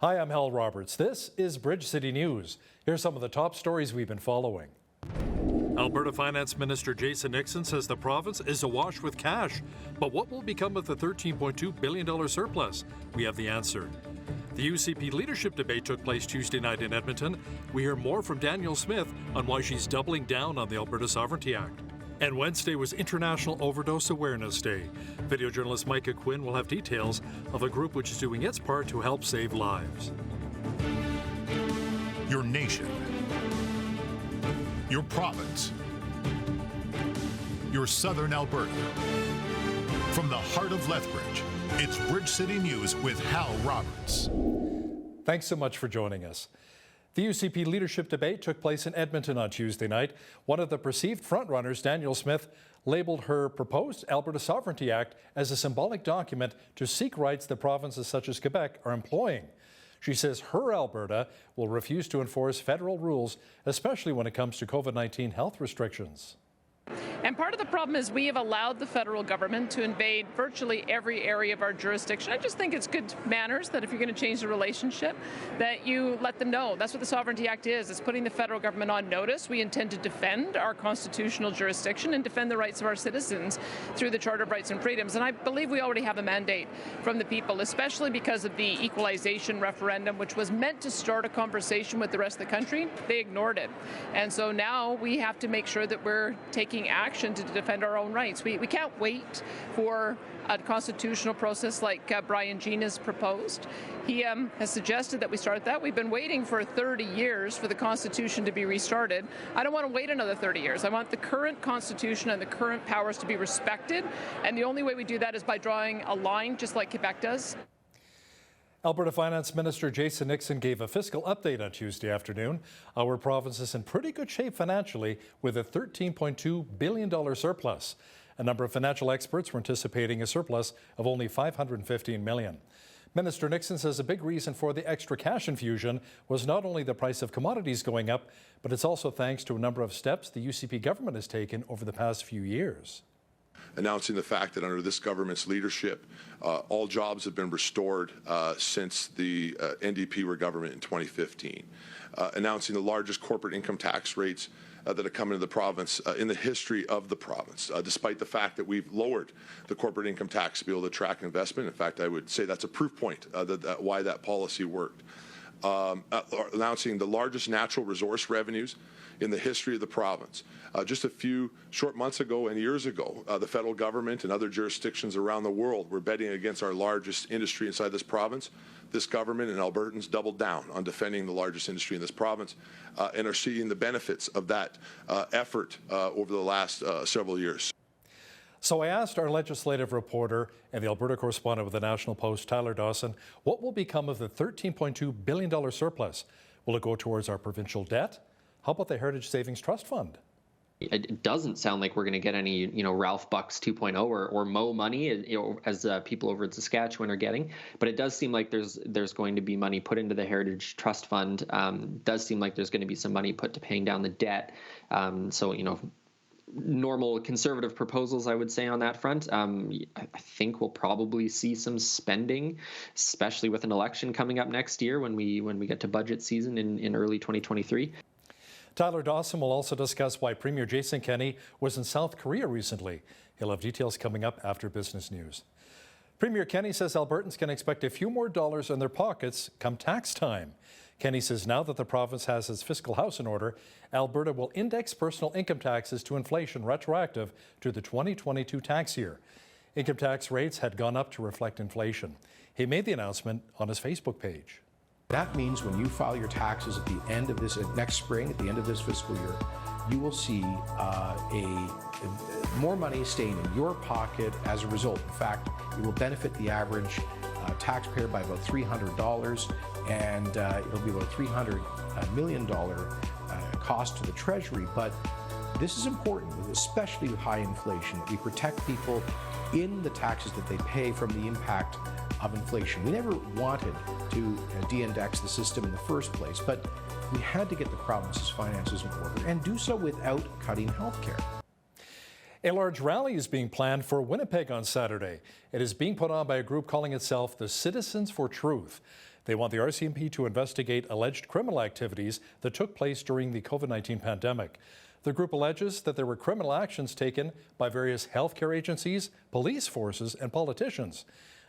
Hi, I'm Hal Roberts. This is Bridge City News. Here's some of the top stories we've been following. Alberta Finance Minister Jason Nixon says the province is awash with cash. But what will become of the $13.2 billion surplus? We have the answer. The Ucp Leadership Debate took place Tuesday night in Edmonton. We hear more from Danielle Smith on why she's doubling down on the Alberta Sovereignty Act. And Wednesday was International Overdose Awareness Day. Video journalist Micah Quinn will have details of a group which is doing its part to help save lives. Your nation. Your province. Your southern Alberta. From the heart of Lethbridge, it's Bridge City News with Hal Roberts. Thanks so much for joining us. The UCP Leadership Debate took place in Edmonton on Tuesday night. One of the perceived frontrunners, Danielle Smith, labeled her proposed Alberta Sovereignty Act as a symbolic document to seek rights that provinces such as Quebec are employing. She says her Alberta will refuse to enforce federal rules, especially when it comes to COVID-19 health restrictions. And part of the problem is we have allowed the federal government to invade virtually every area of our jurisdiction. I just think it's good manners that if you're going to change the relationship, that you let them know. That's what the Sovereignty Act is. It's putting the federal government on notice. We intend to defend our constitutional jurisdiction and defend the rights of our citizens through the Charter of Rights and Freedoms. And I believe we already have a mandate from the people, especially because of the equalization referendum, which was meant to start a conversation with the rest of the country. They ignored it. And so now we have to make sure that we're taking action to defend our own rights. We can't wait for a constitutional process like Brian Jean has proposed. He has suggested that we start that. We've been waiting for 30 years for the Constitution to be restarted. I don't want to wait another 30 years. I want the current Constitution and the current powers to be respected, and the only way we do that is by drawing a line, just like Quebec does. Alberta Finance Minister Jason Nixon gave a fiscal update on Tuesday afternoon. Our province is in pretty good shape financially with a $13.2 billion surplus. A number of financial experts were anticipating a surplus of only $515 million. Minister Nixon says a big reason for the extra cash infusion was not only the price of commodities going up, but it's also thanks to a number of steps the UCP government has taken over the past few years. Announcing the fact that under this government's leadership, all jobs have been restored since the NDP were government in 2015. Announcing the largest corporate income tax rates that have come into the province in the history of the province, despite the fact that we've lowered the corporate income tax to be able to attract investment. In fact, I would say that's a proof point why that policy worked. Announcing the largest natural resource revenues in the history of the province. Just a few short months ago and years ago, the federal government and other jurisdictions around the world were betting against our largest industry inside this province. This government and Albertans doubled down on defending the largest industry in this province and are seeing the benefits of that effort over the last several years. So I asked our legislative reporter and the Alberta correspondent with the National Post, Tyler Dawson, what will become of the $13.2 billion surplus? Will it go towards our provincial debt? How about the Heritage Savings Trust Fund? It doesn't sound like we're going to get any, Ralph Bucks 2.0 or Mo money, as people over in Saskatchewan are getting. But it does seem like there's going to be money put into the Heritage Trust Fund. Does seem like there's going to be some money put to paying down the debt. Normal conservative proposals, I would say, on that front. I think we'll probably see some spending, especially with an election coming up next year when we get to budget season in early 2023. Tyler Dawson will also discuss why Premier Jason Kenney was in South Korea recently. He'll have details coming up after business news. Premier Kenney says Albertans can expect a few more dollars in their pockets come tax time. Kenney says now that the province has its fiscal house in order, Alberta will index personal income taxes to inflation retroactive to the 2022 tax year. Income tax rates had gone up to reflect inflation. He made the announcement on his Facebook page. That means when you file your taxes at the end of this, next spring, at the end of this fiscal year, you will see more money staying in your pocket as a result. In fact, it will benefit the average taxpayer by about $300, and it'll be about a $300 million cost to the Treasury. But this is important, especially with high inflation, that we protect people in the taxes that they pay from the impact of inflation. We never wanted to de-index the system in the first place, but we had to get the province's finances in order and do so without cutting health care. A large rally is being planned for Winnipeg on Saturday. It is being put on by a group calling itself the Citizens for Truth. They want the RCMP to investigate alleged criminal activities that took place during the COVID-19 pandemic. The group alleges that there were criminal actions taken by various healthcare agencies, police forces, and politicians.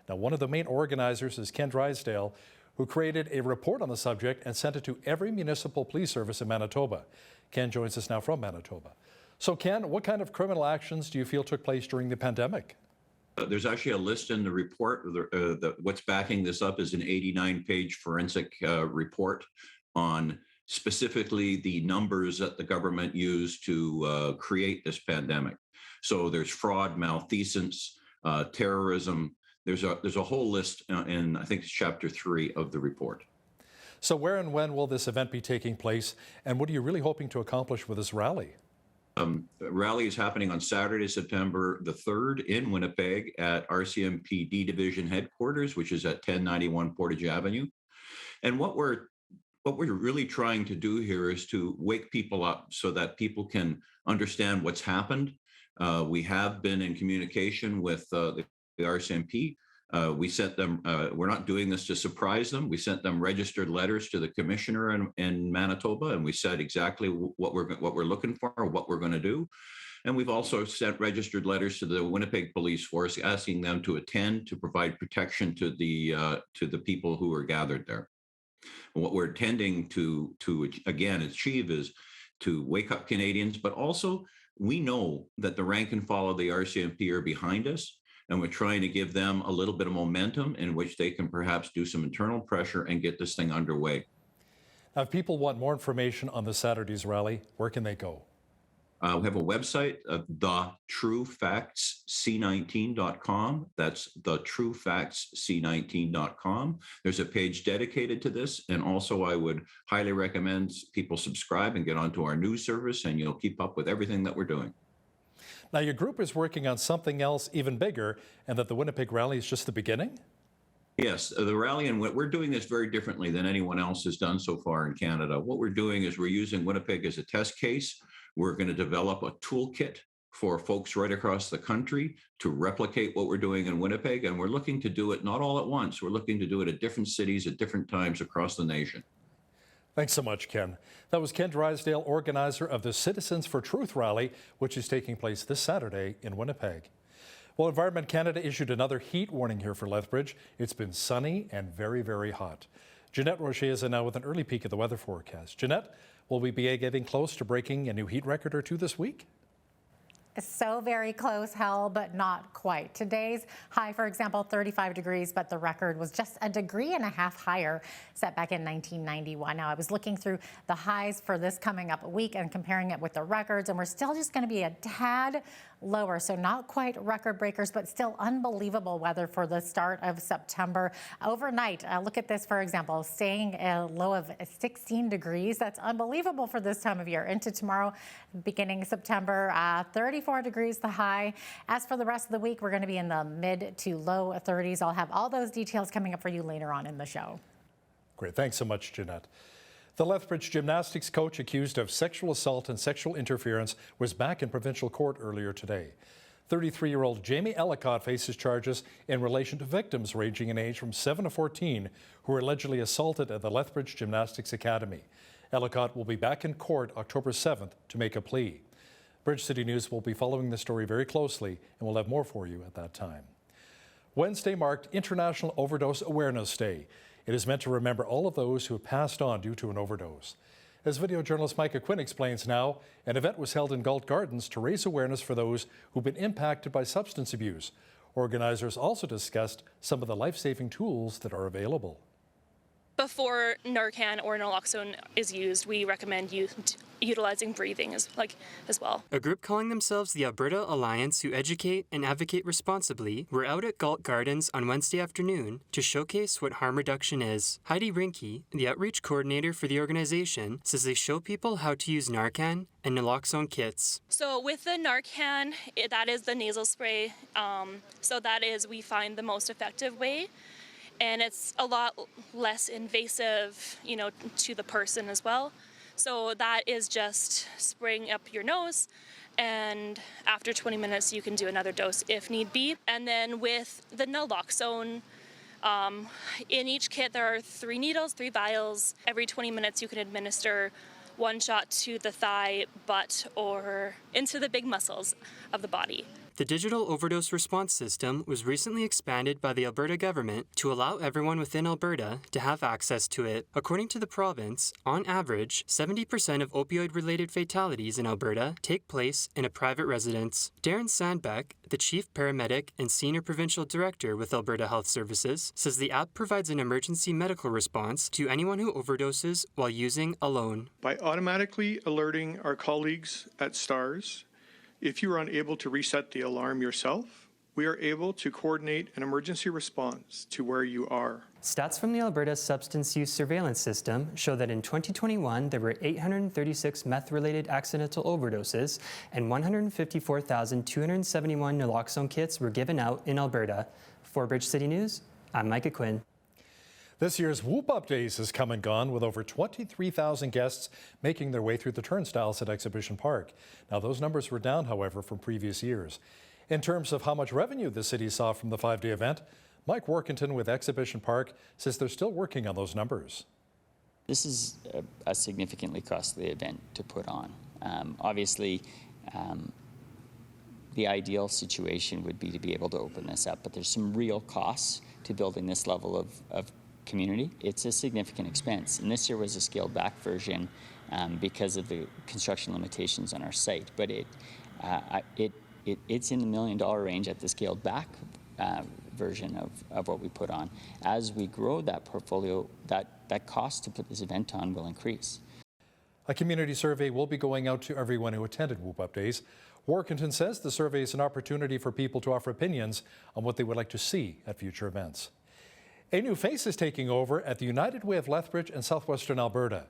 Now, one of the main organizers is Ken Drysdale, who created a report on the subject and sent it to every municipal police service in Manitoba. Ken joins us now from Manitoba. So, Ken, what kind of criminal actions do you feel took place during the pandemic? There's actually a list in the report. What's backing this up is an 89-page forensic report on specifically the numbers that the government used to create this pandemic. So there's fraud, malfeasance, terrorism. There's a whole list in, I think it's chapter 3 of the report. So where and when will this event be taking place, and what are you really hoping to accomplish with this rally? The rally is happening on Saturday, September the 3rd in Winnipeg at RCMP D Division headquarters, which is at 1091 Portage Avenue. And what we're really trying to do here is to wake people up so that people can understand what's happened. We have been in communication with the RCMP. We sent them, we're not doing this to surprise them. We sent them registered letters to the commissioner in Manitoba, and we said exactly what we're looking for, what we're going to do. And we've also sent registered letters to the Winnipeg Police Force asking them to attend to provide protection to the people who are gathered there. And what we're intending to again achieve is to wake up Canadians, but also we know that the rank and file of the RCMP are behind us. And we're trying to give them a little bit of momentum in which they can perhaps do some internal pressure and get this thing underway. Now, if people want more information on the Saturday's rally, where can they go? We have a website, thetruefactsc19.com. That's thetruefactsc19.com. There's a page dedicated to this. And also, I would highly recommend people subscribe and get onto our news service, and you'll keep up with everything that we're doing. Now, your group is working on something else even bigger, and that the Winnipeg rally is just the beginning? Yes, the rally, and we're doing this very differently than anyone else has done so far in Canada. What we're doing is we're using Winnipeg as a test case. We're going to develop a toolkit for folks right across the country to replicate what we're doing in Winnipeg, and we're looking to do it not all at once. We're looking to do it at different cities at different times across the nation. Thanks so much, Ken. That was Ken Drysdale, organizer of the Citizens for Truth rally, which is taking place this Saturday in Winnipeg. Well, Environment Canada issued another heat warning here for Lethbridge. It's been sunny and very, very hot. Jeanette Rocher is now with an early peek at the weather forecast. Jeanette, will we be getting close to breaking a new heat record or two this week? So very close, Hal, but not quite. Today's high, for example, 35 degrees, but the record was just a degree and a half higher, set back in 1991. Now, I was looking through the highs for this coming up week and comparing it with the records, and we're still just going to be a tad lower, so not quite record breakers, but still unbelievable weather for the start of September. Overnight, look at this, for example, staying a low of 16 degrees. That's unbelievable for this time of year. Into tomorrow, beginning September, 34 degrees the high. As for the rest of the week, we're going to be in the mid to low 30s. I'll have all those details coming up for you later on in the show. Great. Thanks so much, Jeanette. The Lethbridge gymnastics coach accused of sexual assault and sexual interference was back in provincial court earlier today. 33-year-old Jamie Ellicott faces charges in relation to victims ranging in age from 7 to 14 who were allegedly assaulted at the Lethbridge Gymnastics Academy. Ellicott will be back in court October 7th to make a plea. Bridge City News will be following the story very closely, and we'll have more for you at that time. Wednesday marked International Overdose Awareness Day. It is meant to remember all of those who have passed on due to an overdose. As video journalist Micah Quinn explains now, an event was held in Galt Gardens to raise awareness for those who've been impacted by substance abuse. Organizers also discussed some of the life-saving tools that are available. Before Narcan or naloxone is used, we recommend utilizing breathing as well. A group calling themselves the Alberta Alliance, who educate and advocate responsibly, were out at Galt Gardens on Wednesday afternoon to showcase what harm reduction is. Heidi Rinke, the outreach coordinator for the organization, says they show people how to use Narcan and naloxone kits. So with the Narcan, that is the nasal spray. So that is, we find, the most effective way. And it's a lot less invasive, to the person as well. So that is just spraying up your nose, and after 20 minutes you can do another dose if need be. And then with the naloxone, In each kit, there are 3 needles, 3 vials. Every 20 minutes, you can administer 1 shot to the thigh, butt, or into the big muscles of the body. The digital overdose response system was recently expanded by the Alberta government to allow everyone within Alberta to have access to it. According to the province, on average, 70% of opioid-related fatalities in Alberta take place in a private residence. Darren Sandbeck, the chief paramedic and senior provincial director with Alberta Health Services, says the app provides an emergency medical response to anyone who overdoses while using alone. By automatically alerting our colleagues at STARS, if you are unable to reset the alarm yourself, we are able to coordinate an emergency response to where you are. Stats from the Alberta Substance Use Surveillance System show that in 2021, there were 836 meth-related accidental overdoses and 154,271 naloxone kits were given out in Alberta. For Bridge City News, I'm Micah Quinn. This year's Whoop Up Days has come and gone, with over 23,000 guests making their way through the turnstiles at Exhibition Park. Now, those numbers were down, however, from previous years. In terms of how much revenue the city saw from the 5-day event, Mike Workington with Exhibition Park says they're still working on those numbers. This is a significantly costly event to put on. Obviously, the ideal situation would be to be able to open this up, but there's some real costs to building this level of community. It's a significant expense, and this year was a scaled back version because of the construction limitations on our site. But it's in the $1 million range at the scaled back version of what we put on. As we grow that portfolio, that cost to put this event on will increase. A community survey will be going out to everyone who attended Whoop Up Days. Workington says the survey is an opportunity for people to offer opinions on what they would like to see at future events. A new face is taking over at the United Way of Lethbridge in southwestern Alberta.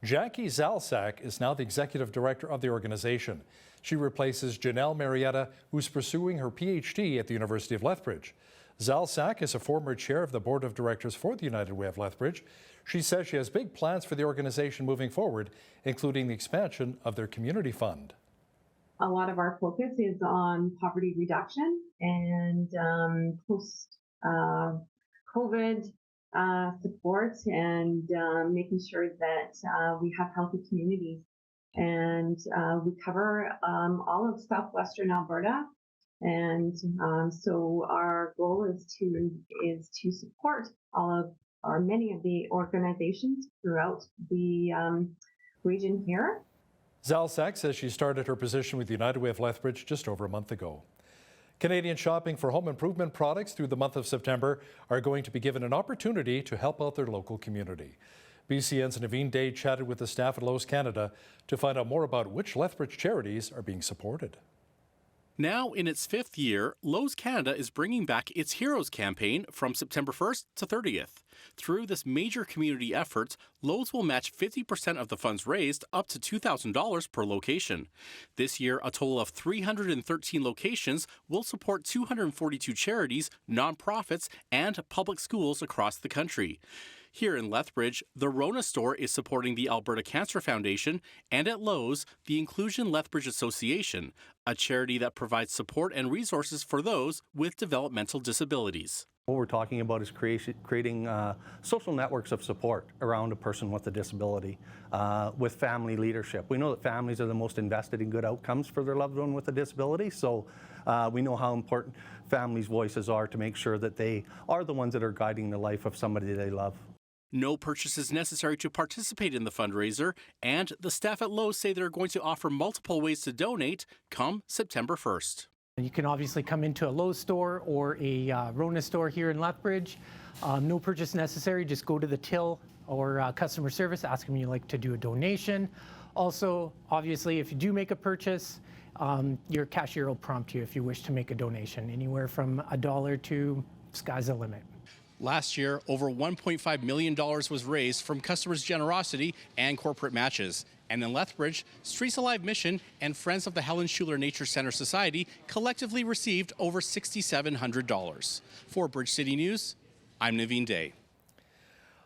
Jackie Zalsak is now the executive director of the organization. She replaces Janelle Marietta, who's pursuing her PhD at the University of Lethbridge. Zalsak is a former chair of the board of directors for the United Way of Lethbridge. She says she has big plans for the organization moving forward, including the expansion of their community fund. A lot of our focus is on poverty reduction and post-COVID support and making sure that we have healthy communities. And we cover all of southwestern Alberta. And so our goal is to support many of the organizations throughout the region here. Zalsak says she started her position with the United Way of Lethbridge just over a month ago. Canadians shopping for home improvement products through the month of September are going to be given an opportunity to help out their local community. BCN's Naveen Day chatted with the staff at Lowe's Canada to find out more about which Lethbridge charities are being supported. Now in its 5th year, Lowe's Canada is bringing back its Heroes campaign from September 1st to 30th. Through this major community effort, Lowe's will match 50% of the funds raised up to $2,000 per location. This year, a total of 313 locations will support 242 charities, nonprofits, and public schools across the country. Here in Lethbridge, the Rona store is supporting the Alberta Cancer Foundation, and at Lowe's, the Inclusion Lethbridge Association, a charity that provides support and resources for those with developmental disabilities. What we're talking about is creating social networks of support around a person with a disability, with family leadership. We know that families are the most invested in good outcomes for their loved one with a disability, so we know how important families' voices are to make sure that they are the ones that are guiding the life of somebody they love. No purchase is necessary to participate in the fundraiser, and the staff at Lowe's say they're going to offer multiple ways to donate come September 1st. You can obviously come into a Lowe's store or a Rona store here in Lethbridge. No purchase necessary, just go to the till or customer service, ask them you'd like to do a donation. Also, obviously, if you do make a purchase, your cashier will prompt you if you wish to make a donation, anywhere from $1 to sky's the limit. Last year, over $1.5 million was raised from customers' generosity and corporate matches. And in Lethbridge, Streets Alive Mission and Friends of the Helen Schuler Nature Center Society collectively received over $6,700. For Bridge City News, I'm Naveen Day.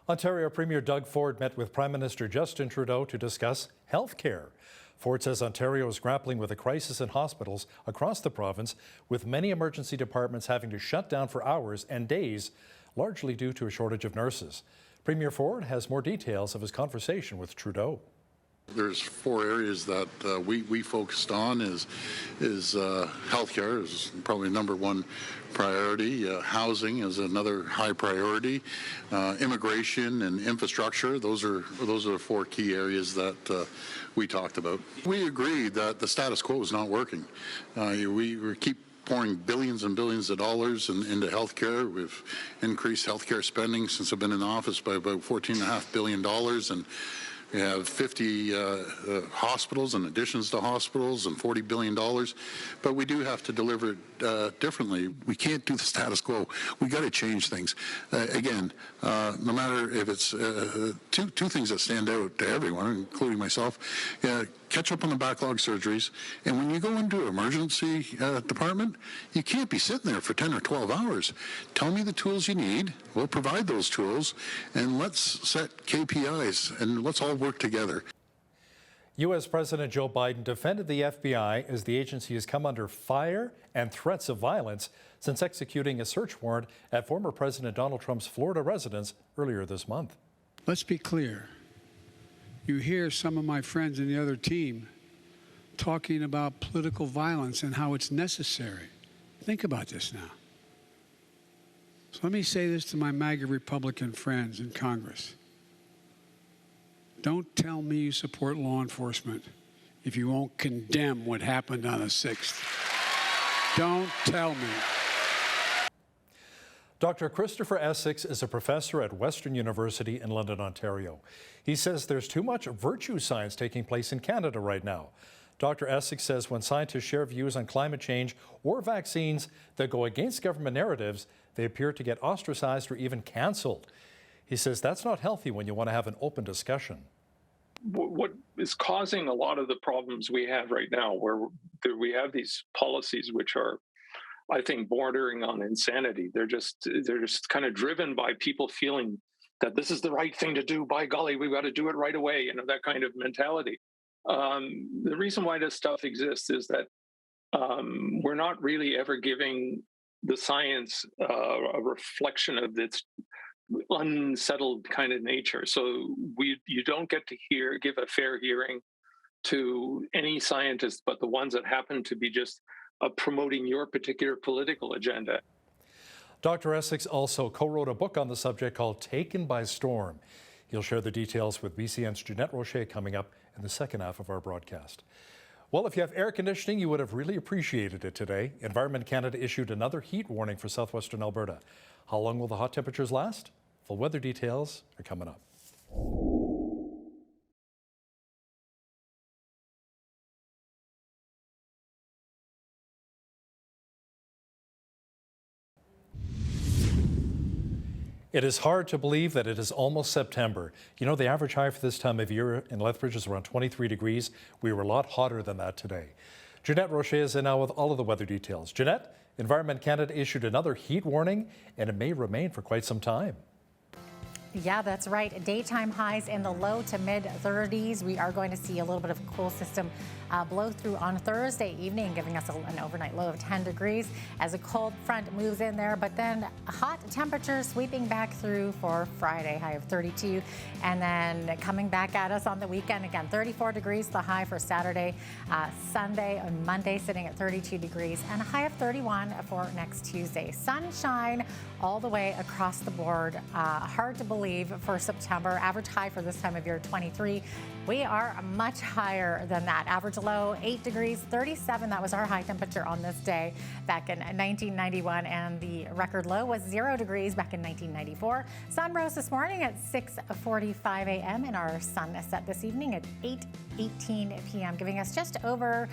Ontario Premier Doug Ford met with Prime Minister Justin Trudeau to discuss health care. Ford says Ontario is grappling with a crisis in hospitals across the province, with many emergency departments having to shut down for hours and days. largely due to a shortage of nurses. Premier Ford has more details of his conversation with Trudeau. There's 4 areas that we focused on is healthcare is probably number 1 priority. Housing is another high priority. Immigration and infrastructure. Those are the 4 key areas that we talked about. We agreed that the status quo is not working. We keep pouring billions and billions of dollars into healthcare. We've increased healthcare spending since I've been in office by about $14.5 billion, and we have 50 hospitals and additions to hospitals and $40 billion, but we do have to deliver it differently. We can't do the status quo. We got to change things. Again, no matter if it's two things that stand out to everyone, including myself, catch up on the backlog surgeries. And when you go into an emergency department, you can't be sitting there for 10 or 12 hours. Tell me the tools you need. We'll provide those tools, and let's set KPIs, and let's all work together. U.S. President Joe Biden defended the FBI as the agency has come under fire and threats of violence since executing a search warrant at former President Donald Trump's Florida residence earlier this month. Let's be clear. You hear some of my friends in the other team talking about political violence and how it's necessary. Think about this now. So let me say this to my MAGA Republican friends in Congress. Don't tell me you support law enforcement if you won't condemn what happened on the 6th. Don't tell me. Dr. Christopher Essex is a professor at Western University in London, Ontario. He says there's too much virtue science taking place in Canada right now. Dr. Essex says when scientists share views on climate change or vaccines that go against government narratives, they appear to get ostracized or even canceled. He says that's not healthy when you want to have an open discussion. What is causing a lot of the problems we have right now, where we have these policies which are, I think, bordering on insanity. They're just kind of driven by people feeling that this is the right thing to do. By golly, we've got to do it right away. You know, that kind of mentality. The reason why this stuff exists is that we're not really ever giving the science a reflection of its unsettled kind of nature. So you don't get to give a fair hearing to any scientist but the ones that happen to be just promoting your particular political agenda. Dr. Essex also co-wrote a book on the subject called Taken by Storm. He'll share the details with BCN's Jeanette Rocher coming up in the second half of our broadcast. Well, if you have air conditioning, you would have really appreciated it today. Environment Canada issued another heat warning for southwestern Alberta. How long will the hot temperatures last? Full weather details are coming up. It is hard to believe that it is almost September. You know, the average high for this time of year in Lethbridge is around 23 degrees. We were a lot hotter than that today. Jeanette Rocher is in now with all of the weather details. Jeanette, Environment Canada issued another heat warning, and it may remain for quite some time. Yeah, that's right. Daytime highs in the low to mid 30s. We are going to see a little bit of a cool system blow through on Thursday evening, giving us an overnight low of 10 degrees as a cold front moves in there. But then hot temperatures sweeping back through for Friday, high of 32. And then coming back at us on the weekend again, 34 degrees, the high for Saturday, Sunday and Monday sitting at 32 degrees and a high of 31 for next Tuesday. Sunshine all the way across the board. Hard to believe for September. Average high for this time of year, 23. We are much higher than that. Average low, 8 degrees, 37. That was our high temperature on this day back in 1991. And the record low was 0 degrees back in 1994. Sun rose this morning at 6:45 a.m. and our sun set this evening at 8:18 p.m., giving us just over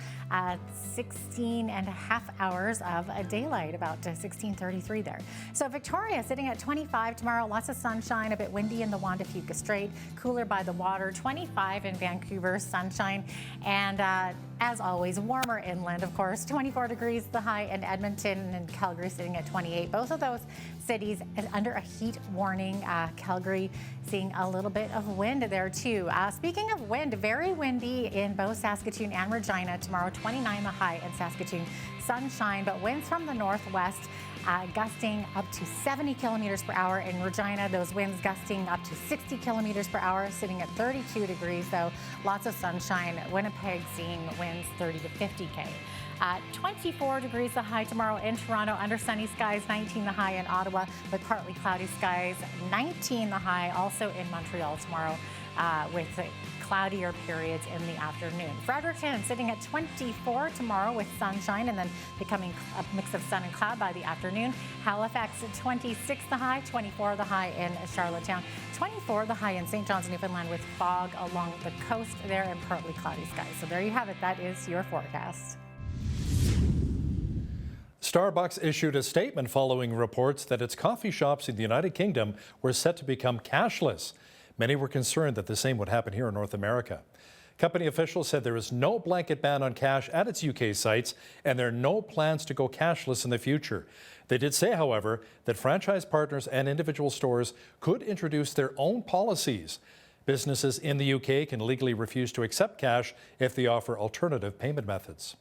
16 and a half hours of daylight, about 16:33 there. So Victoria sitting at 25 tomorrow, lots of sunshine, a bit windy in the Juan de Fuca Strait, cooler by the water, 25 in Vancouver, sunshine, and As always, warmer inland, of course. 24 degrees the high in Edmonton, and Calgary sitting at 28. Both of those cities under a heat warning. Calgary seeing a little bit of wind there too. Speaking of wind, very windy in both Saskatoon and Regina tomorrow. 29 the high in Saskatoon. Sunshine, but winds from the northwest. Gusting up to 70 kilometers per hour in Regina. Those winds gusting up to 60 kilometers per hour, sitting at 32 degrees, though. Lots of sunshine. Winnipeg seeing winds 30 to 50K. 24 degrees the high tomorrow in Toronto, under sunny skies. 19 the high in Ottawa, with partly cloudy skies. 19 the high also in Montreal tomorrow, with cloudier periods in the afternoon. Fredericton sitting at 24 tomorrow with sunshine, and then becoming a mix of sun and cloud by the afternoon. Halifax at 26 the high, 24 the high in Charlottetown, 24 the high in St. John's, Newfoundland, with fog along the coast there and partly cloudy skies. So there you have it. That is your forecast. Starbucks issued a statement following reports that its coffee shops in the United Kingdom were set to become cashless. Many were concerned that the same would happen here in North America. Company officials said there is no blanket ban on cash at its UK sites, and there are no plans to go cashless in the future. They did say, however, that franchise partners and individual stores could introduce their own policies. Businesses in the UK can legally refuse to accept cash if they offer alternative payment methods.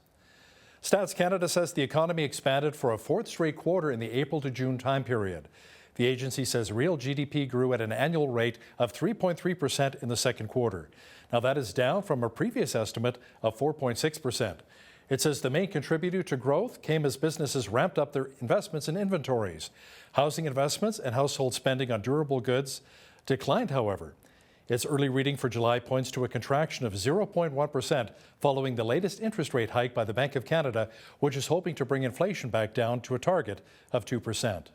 Stats Canada says the economy expanded for a fourth straight quarter in the April to June time period. The agency says real GDP grew at an annual rate of 3.3% in the second quarter. Now, that is down from a previous estimate of 4.6%. It says the main contributor to growth came as businesses ramped up their investments in inventories. Housing investments and household spending on durable goods declined, however. Its early reading for July points to a contraction of 0.1% following the latest interest rate hike by the Bank of Canada, which is hoping to bring inflation back down to a target of 2%.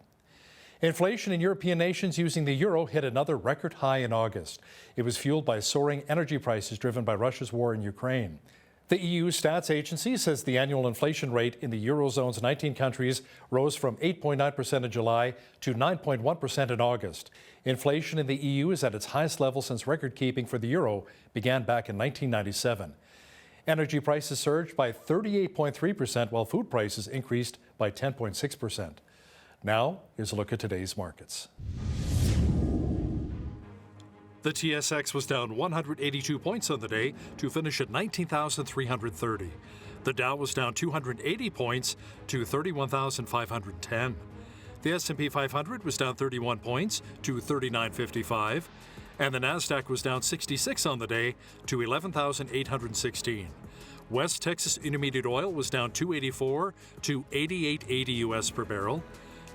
Inflation in European nations using the euro hit another record high in August. It was fueled by soaring energy prices driven by Russia's war in Ukraine. The EU Stats Agency says the annual inflation rate in the Eurozone's 19 countries rose from 8.9% in July to 9.1% in August. Inflation in the EU is at its highest level since record-keeping for the euro began back in 1997. Energy prices surged by 38.3%, while food prices increased by 10.6%. Now, here's a look at today's markets. The TSX was down 182 points on the day to finish at 19,330. The Dow was down 280 points to 31,510. The S&P 500 was down 31 points to 3955, and the Nasdaq was down 66 on the day to 11,816. West Texas Intermediate Oil was down 284 to 88.80 US per barrel.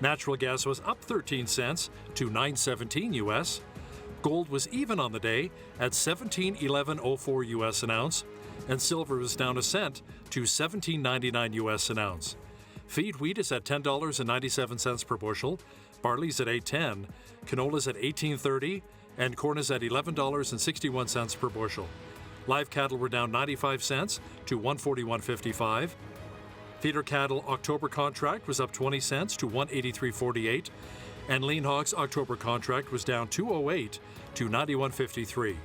Natural gas was up 13 cents to 9.17 US. Gold was even on the day at 17.1104 US an ounce, and silver was down a cent to 17.99 US an ounce. Feed wheat is at $10.97 per bushel, barley's at $8.10, canola's at $18.30, and corn is at $11.61 per bushel. Live cattle were down 95 cents to $141.55. Feeder cattle October contract was up 20 cents to $183.48, and lean hogs October contract was down 208 to $91.53.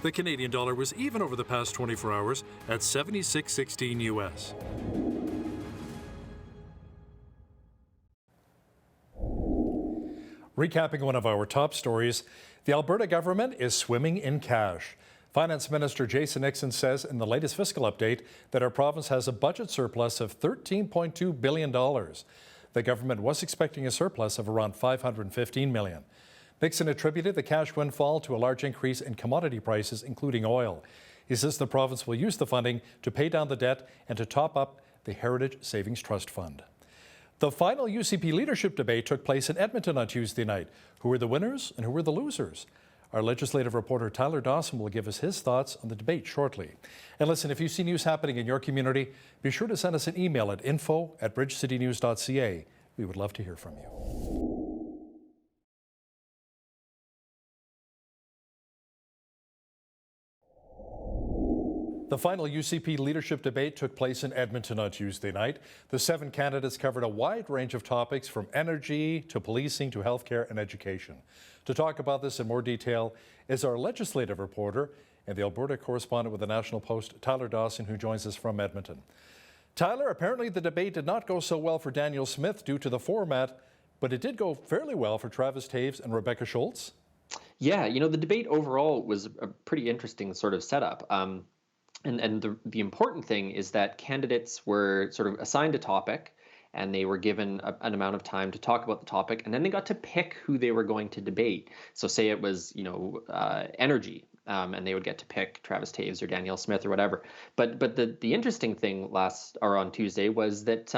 The Canadian dollar was even over the past 24 hours at 76.16 US. Recapping one of our top stories, the Alberta government is swimming in cash. Finance Minister Jason Nixon says in the latest fiscal update that our province has a budget surplus of $13.2 billion. The government was expecting a surplus of around $515 million. Nixon attributed the cash windfall to a large increase in commodity prices, including oil. He says the province will use the funding to pay down the debt and to top up the Heritage Savings Trust Fund. The final UCP Leadership Debate took place in Edmonton on Tuesday night. Who were the winners and who were the losers? Our legislative reporter Tyler Dawson will give us his thoughts on the debate shortly. And listen, if you see news happening in your community, be sure to send us an email at info@bridgecitynews.ca. We would love to hear from you. The final UCP Leadership Debate took place in Edmonton on Tuesday night. The 7 candidates covered a wide range of topics from energy to policing to healthcare and education. To talk about this in more detail is our legislative reporter, and the Alberta correspondent with the National Post, Tyler Dawson, who joins us from Edmonton. Tyler, apparently the debate did not go so well for Danielle Smith due to the format, but it did go fairly well for Travis Taves and Rebecca Schultz. Yeah, the debate overall was a pretty interesting sort of setup. And the important thing is that candidates were sort of assigned a topic, and they were given an amount of time to talk about the topic, and then they got to pick who they were going to debate. So say it was, energy, and they would get to pick Travis Taves or Danielle Smith or whatever. But the interesting thing on Tuesday was that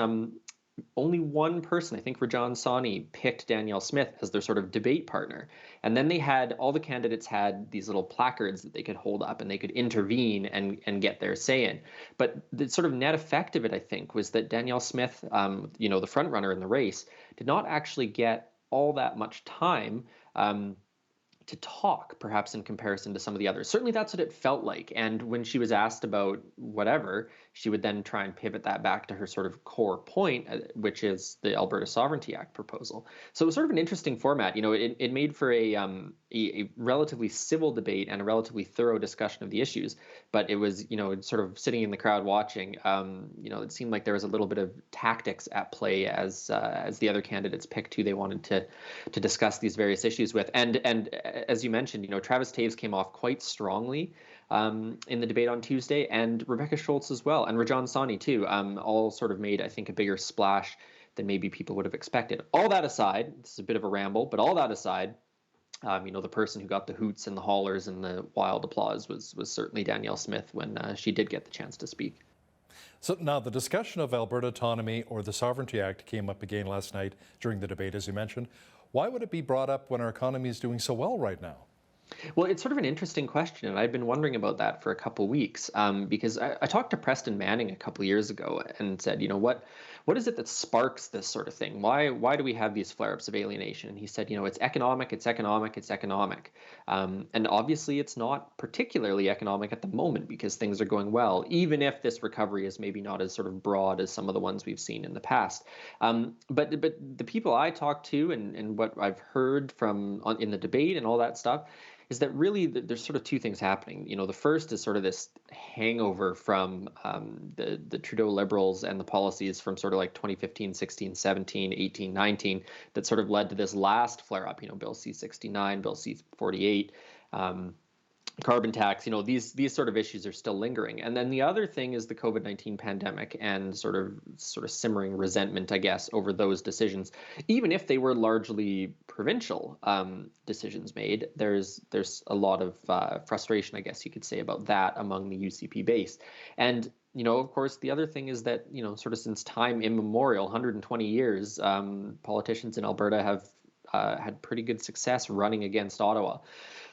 only one person, I think Rajan Sawhney, picked Danielle Smith as their sort of debate partner. And then all the candidates had these little placards that they could hold up and they could intervene and get their say in. But the sort of net effect of it, I think, was that Danielle Smith, the front runner in the race, did not actually get all that much time to talk, perhaps in comparison to some of the others. Certainly that's what it felt like. And when she was asked about whatever, she would then try and pivot that back to her sort of core point, which is the Alberta Sovereignty Act proposal. So it was sort of an interesting format. It made for a relatively civil debate and a relatively thorough discussion of the issues. But it was, sort of sitting in the crowd watching, it seemed like there was a little bit of tactics at play as the other candidates picked who they wanted to discuss these various issues with. And as you mentioned, Travis Taves came off quite strongly in the debate on Tuesday, and Rebecca Schultz as well, and Rajan Sawhney too, all sort of made, I think, a bigger splash than maybe people would have expected. All that aside, this is a bit of a ramble, but all that aside, the person who got the hoots and the hollers and the wild applause was certainly Danielle Smith when she did get the chance to speak. So now the discussion of Alberta autonomy or the Sovereignty Act came up again last night during the debate, as you mentioned. Why would it be brought up when our economy is doing so well right now? Well, it's sort of an interesting question, and I've been wondering about that for a couple weeks because I talked to Preston Manning a couple years ago and said, what is it that sparks this sort of thing? Why do we have these flare-ups of alienation? And he said, it's economic, it's economic, it's economic. And obviously it's not particularly economic at the moment because things are going well, even if this recovery is maybe not as sort of broad as some of the ones we've seen in the past. But the people I talked to and what I've heard in the debate and all that stuff is that really there's sort of two things happening. The first is sort of this hangover from the Trudeau Liberals and the policies from sort of like 2015, 16, 17, 18, 19 that sort of led to this last flare-up, Bill C-69, Bill C-48, carbon tax, these sort of issues are still lingering. And then the other thing is the COVID-19 pandemic and sort of simmering resentment, I guess, over those decisions. Even if they were largely provincial decisions made, there's a lot of frustration, I guess you could say, about that among the UCP base. And of course, the other thing is that, sort of since time immemorial, 120 years, politicians in Alberta have had pretty good success running against Ottawa.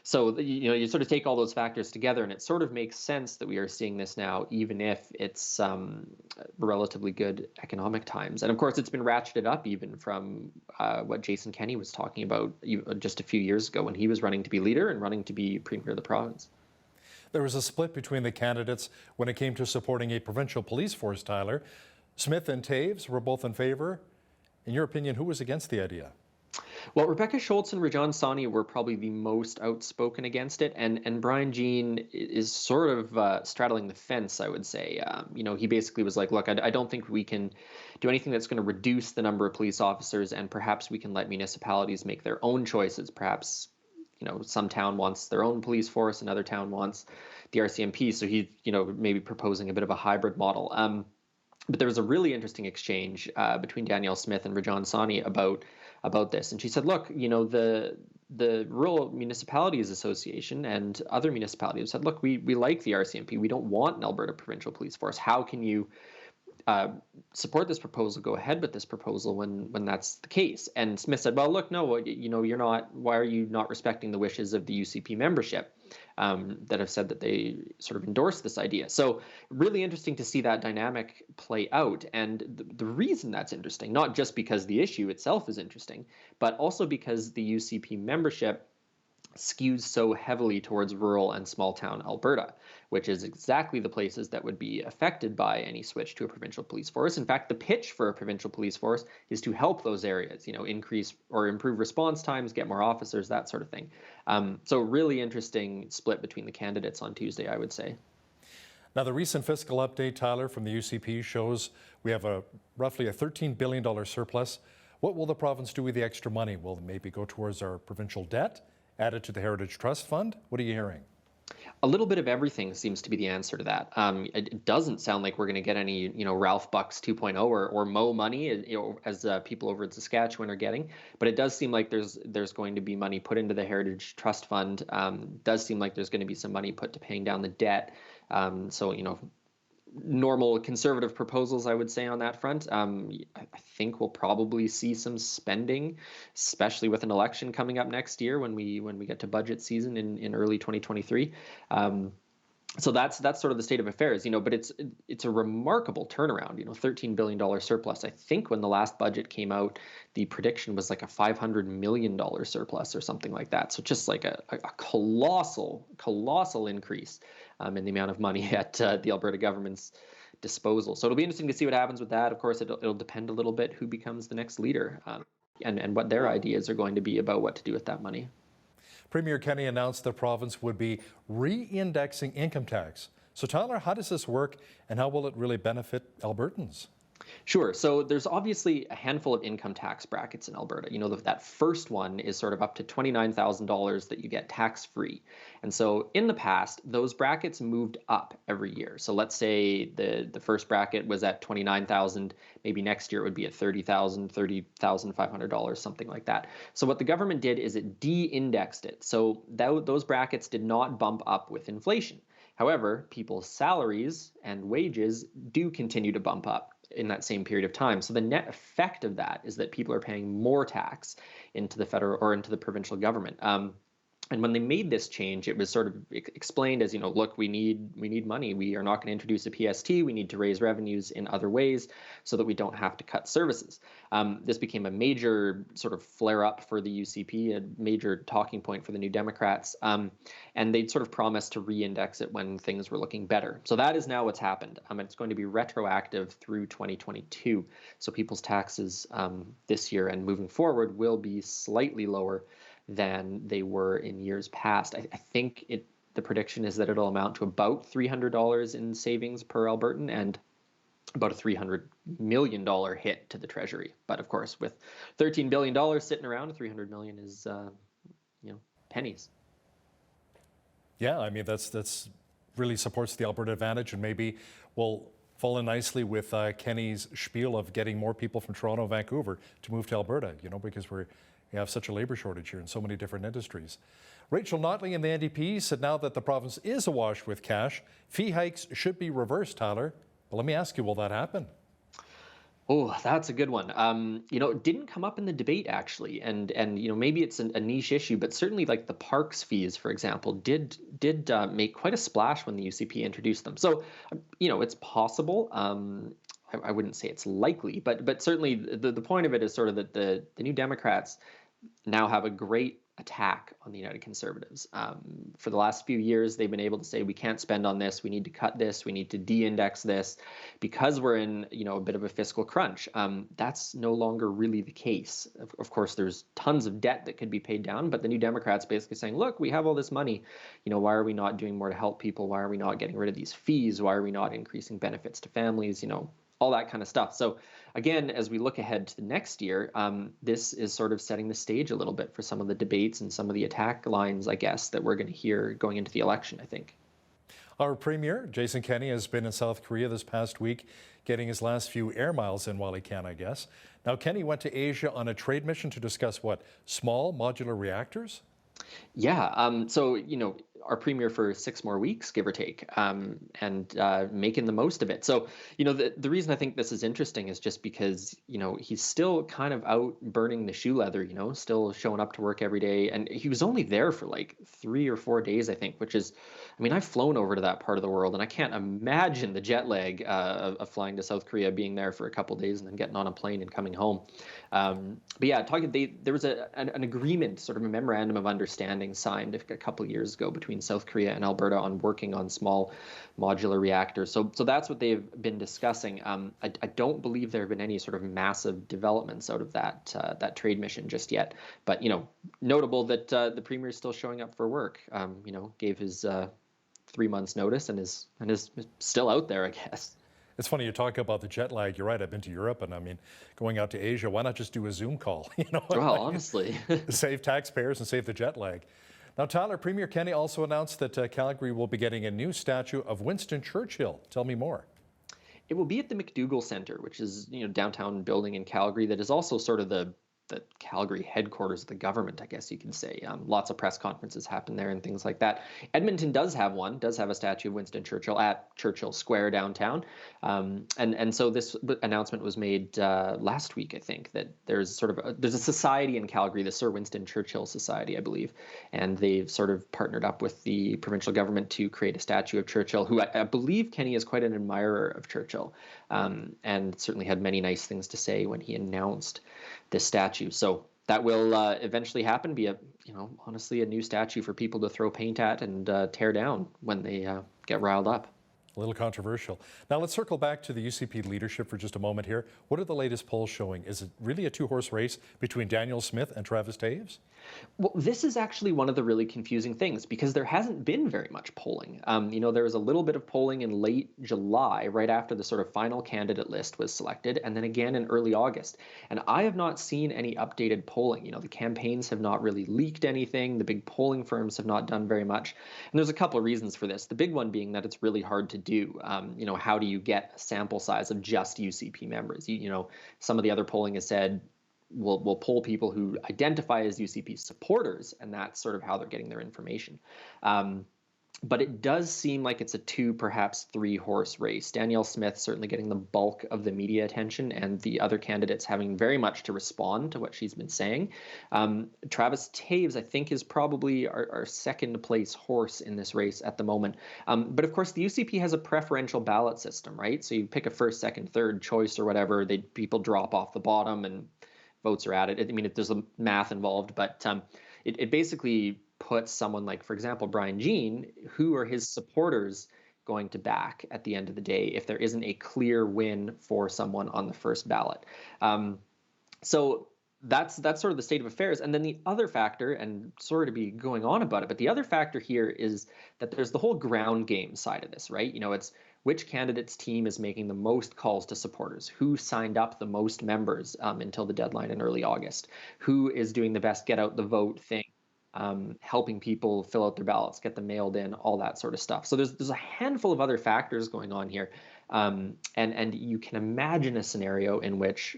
So, you sort of take all those factors together, and it sort of makes sense that we are seeing this now, even if it's relatively good economic times. And of course, it's been ratcheted up even from what Jason Kenney was talking about just a few years ago when he was running to be leader and running to be premier of the province. There was a split between the candidates when it came to supporting a provincial police force, Tyler. Smith and Taves were both in favor. In your opinion, who was against the idea? Well, Rebecca Schultz and Rajan Sawhney were probably the most outspoken against it, and Brian Jean is sort of straddling the fence, I would say. He basically was like, look, I don't think we can do anything that's going to reduce the number of police officers, and perhaps we can let municipalities make their own choices. Perhaps, some town wants their own police force, another town wants the RCMP, so he's, maybe proposing a bit of a hybrid model. But there was a really interesting exchange between Danielle Smith and Rajan Sawhney about this. And she said, look, the Rural Municipalities Association and other municipalities said, look, we like the RCMP. We don't want an Alberta Provincial Police Force. How can you support this proposal, go ahead with this proposal when that's the case? And Smith said, well, look, no, you're not. Why are you not respecting the wishes of the UCP membership that have said that they sort of endorse this idea? So really interesting to see that dynamic play out. And the reason that's interesting, not just because the issue itself is interesting, but also because the UCP membership skews so heavily towards rural and small town Alberta, which is exactly the places that would be affected by any switch to a provincial police force. In fact, the pitch for a provincial police force is to help those areas, increase or improve response times, get more officers, that sort of thing. So really interesting split between the candidates on Tuesday, I would say. Now, the recent fiscal update, Tyler, from the UCP shows we have roughly a $13 billion surplus. What will the province do with the extra money? Will it maybe go towards our provincial debt? Added to the Heritage Trust Fund? What are you hearing? A little bit of everything seems to be the answer to that. It doesn't sound like we're going to get any, Ralph Bucks 2.0 or Mo money, as people over in Saskatchewan are getting. But it does seem like there's going to be money put into the Heritage Trust Fund. Does seem like there's going to be some money put to paying down the debt. So, normal conservative proposals, I would say, on that front. I think we'll probably see some spending, especially with an election coming up next year when we get to budget season in early 2023. So that's sort of the state of affairs, but it's a remarkable turnaround, $13 billion surplus. I think when the last budget came out, the prediction was like a $500 million surplus or something like that. So just like a colossal increase in the amount of money at the Alberta government's disposal. So it'll be interesting to see what happens with that. Of course, it'll depend a little bit who becomes the next leader and what their ideas are going to be about what to do with that money. Premier Kenney announced the province would be re-indexing income tax. So Tyler, how does this work and how will it really benefit Albertans? Sure. So there's obviously a handful of income tax brackets in Alberta. That first one is sort of up to $29,000 that you get tax-free. And so in the past, those brackets moved up every year. So let's say the first bracket was at $29,000. Maybe next year it would be at $30,000, $30,500, something like that. So what the government did is it de-indexed it. So those brackets did not bump up with inflation. However, people's salaries and wages do continue to bump up in that same period of time. So the net effect of that is that people are paying more tax into the federal or into the provincial government. And when they made this change, it was sort of explained as, look, we need money. We are not going to introduce a PST. We need to raise revenues in other ways so that we don't have to cut services. This became a major sort of flare up for the UCP, a major talking point for the New Democrats. And they'd sort of promised to re-index it when things were looking better. So that is now what's happened. It's going to be retroactive through 2022. So people's taxes this year and moving forward will be slightly lower than they were in years past. I think the prediction is that it'll amount to about $300 in savings per Albertan and about a $300 million hit to the Treasury. But of course, with $13 billion sitting around, $300 million is pennies. Yeah, I mean that's really supports the Alberta advantage and maybe will fall in nicely with Kenney's spiel of getting more people from Toronto, Vancouver to move to Alberta. Because we have such a labor shortage here in so many different industries. Rachel Notley and the NDP said now that the province is awash with cash, fee hikes should be reversed, Tyler. But let me ask you, will that happen? Oh, that's a good one. It didn't come up in the debate actually, and maybe it's a niche issue, but certainly like the parks fees, for example, did make quite a splash when the UCP introduced them. So, it's possible. I wouldn't say it's likely, but certainly the point of it is sort of that the New Democrats now have a great attack on the United Conservatives. For the last few years, they've been able to say, we can't spend on this, we need to cut this, we need to de-index this, because we're in a bit of a fiscal crunch. That's no longer really the case. Of course, there's tons of debt that could be paid down, but the New Democrats basically saying, look, we have all this money, why are we not doing more to help people? Why are we not getting rid of these fees? Why are we not increasing benefits to families? All that kind of stuff. So again, as we look ahead to the next year, this is sort of setting the stage a little bit for some of the debates and some of the attack lines, I guess, that we're going to hear going into the election, I think. Our Premier, Jason Kenney, has been in South Korea this past week, getting his last few air miles in while he can, I guess. Now, Kenney went to Asia on a trade mission to discuss what? Small modular reactors? Yeah. So, our premier for 6 more weeks, give or take, and making the most of it. So, the reason I think this is interesting is just because, he's still kind of out burning the shoe leather, still showing up to work every day. And he was only there for like 3 or 4 days, I think, which is, I've flown over to that part of the world, and I can't imagine the jet lag of flying to South Korea, being there for a couple of days and then getting on a plane and coming home. But yeah, there was an agreement, sort of a memorandum of understanding signed a couple of years ago between South Korea and Alberta on working on small modular reactors. So that's what they've been discussing. I don't believe there have been any sort of massive developments out of that trade mission just yet. But notable that the premier is still showing up for work. Gave his 3 months notice and is still out there, I guess. It's funny you talk about the jet lag. You're right. I've been to Europe, and going out to Asia, why not just do a Zoom call? Well, honestly. Save taxpayers and save the jet lag. Now, Tyler, Premier Kenney also announced that Calgary will be getting a new statue of Winston Churchill. Tell me more. It will be at the McDougall Centre, which is downtown building in Calgary that is also sort of the Calgary headquarters of the government, I guess you could say. Lots of press conferences happen there and things like that. Edmonton does have a statue of Winston Churchill at Churchill Square downtown. And so this announcement was made last week, I think, that there's a society in Calgary, the Sir Winston Churchill Society, I believe. And they've sort of partnered up with the provincial government to create a statue of Churchill, who I believe Kenney is quite an admirer of Churchill, and certainly had many nice things to say when he announced this statue. So that will eventually happen, be honestly a new statue for people to throw paint at and tear down when they get riled up. A little controversial. Now let's circle back to the UCP leadership for just a moment here. What are the latest polls showing? Is it really a two-horse race between Danielle Smith and Travis Toews? Well, this is actually one of the really confusing things because there hasn't been very much polling. There was a little bit of polling in late July, right after the sort of final candidate list was selected, and then again in early August. And I have not seen any updated polling. The campaigns have not really leaked anything. The big polling firms have not done very much. And there's a couple of reasons for this. The big one being that it's really hard to do. How do you get a sample size of just UCP members? Some of the other polling has said, we'll poll people who identify as UCP supporters, and that's sort of how they're getting their information. But it does seem like it's a 2, perhaps 3-horse race. Danielle Smith certainly getting the bulk of the media attention, and the other candidates having very much to respond to what she's been saying. Travis Toews, I think, is probably our second place horse in this race at the moment. But of course, the UCP has a preferential ballot system, right? So you pick a first, second, third choice or whatever. People drop off the bottom and votes are added. There's a math involved, but it basically puts someone like, for example, Brian Jean, who are his supporters going to back at the end of the day if there isn't a clear win for someone on the first ballot. So that's sort of the state of affairs. And then the other factor, and sorry to be going on about it, but the other factor here is that there's the whole ground game side of this, right? It's which candidate's team is making the most calls to supporters, who signed up the most members until the deadline in early August, who is doing the best get out the vote thing, helping people fill out their ballots, get them mailed in, all that sort of stuff. So there's a handful of other factors going on here. And you can imagine a scenario in which,